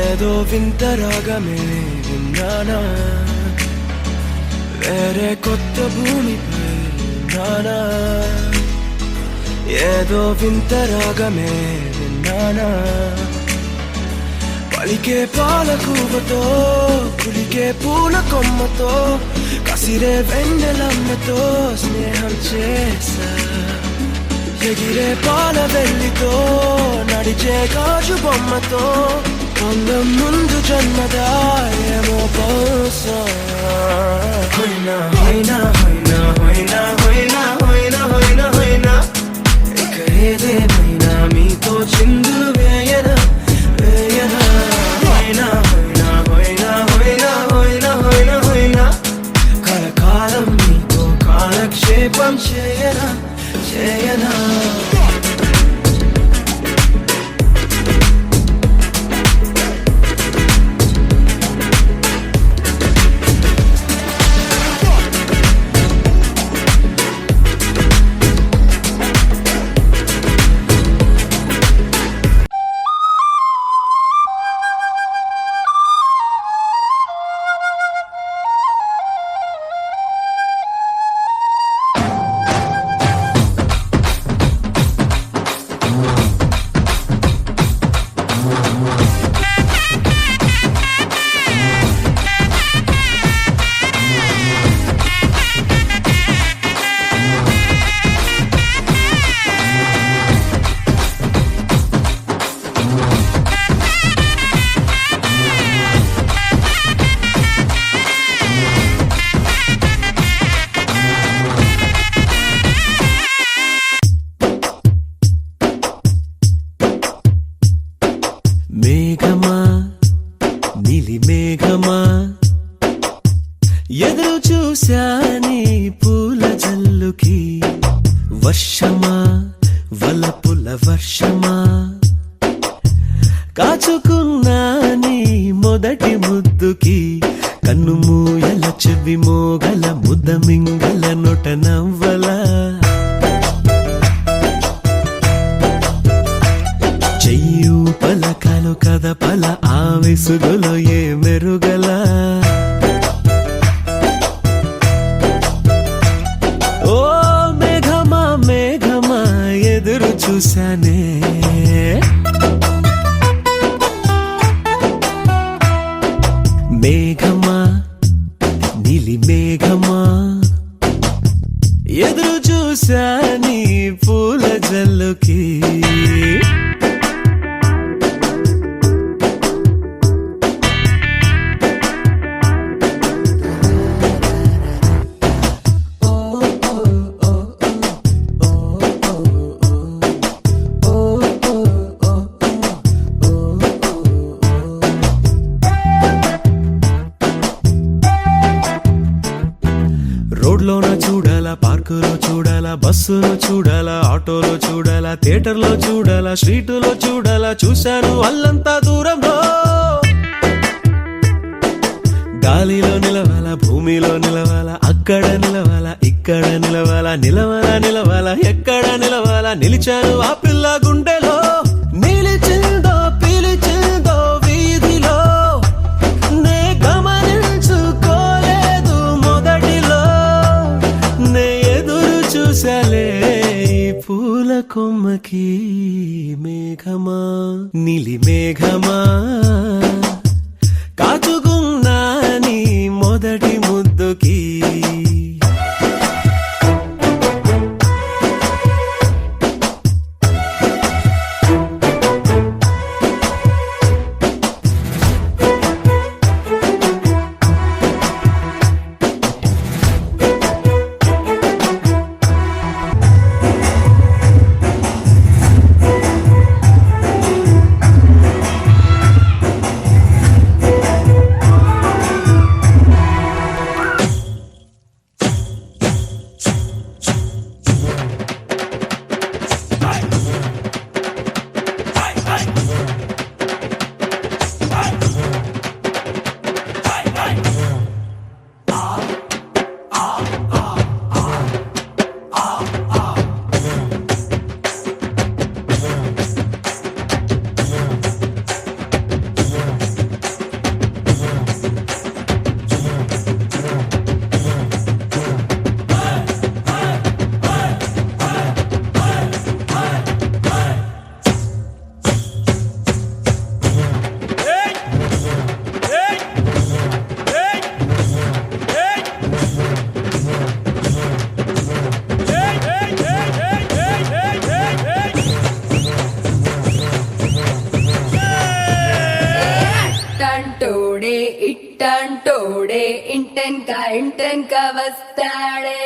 ఏదో వింత రాగమే విన్నానా, వేరే కొత్త భూమిపై నానా. ఏదో వింత రాగమే విన్నానా, పలికే పాలకూవతో కులికే పూల కొమ్మతో కసిరే వెన్నెలమ్మతో స్నేహం చేసా. ఎగిరే పాల వెల్లితో నడిచే గాజు బొమ్మతో అందం ముందు జన్మదా ఏమో బహుశా. హోయినా హోయినా హోయినా హోయినా హోయినా హోయినా హోయినా హోయినా ఇక ఏదేమైనా మీతో చిందులు వేయనా వేయనా. హోయినా హోయినా హోయినా హోయినా హోయినా హోయినా హోయినా కలకాలం మీతో కాలక్షేపం చేయనా చేయనా. మేఘమా నీలి మేఘమా ఎదురు చూశాని పూల జల్లుకి, వర్షమా వలపుల వర్షమా కాచుకున్నాని మొదటి ముద్దుకి, కన్ను మూయల చెవి మోగల ముద్ద మింగల నొట నవ్వలా. చెయ్యు పలకలు కదపల ఆవిసుగులో ఏ మెరుగల. ఓ మేఘమా మేఘమా ఎదురు చూశానే. మేఘమా నీలి మేఘమా ఎదురు చూశాని పూల జల్లుకి. రోడ్లోన చూడాలా, పార్కులో చూడాలా, బస్సులో చూడాలా, ఆటోలో చూడాలా, థియేటర్లో చూడాలా, స్ట్రీటులో చూడాలా, చూశాను అల్లంతా దూరంలో. గాలిలో నిలవాలా, భూమిలో నిలవాలా, అక్కడ నిలవాలా, ఇక్కడ నిలవాలా, నిలవాలా నిలవాలా, ఎక్కడ నిలవాలా, నిలిచాను ఆ పిల్ల గుండెలో. నిలిచిందో పిలిచిందో వీధిలో నే గమనించుకోలేదు మొదటిలో. నే ఎదురు చూసలే పూల కొమ్మకి. మేఘమా నీలి మేఘమా కాచుకున్నాని మొదటి ముద్దుకి. ఇంటెన్క వస్తాడే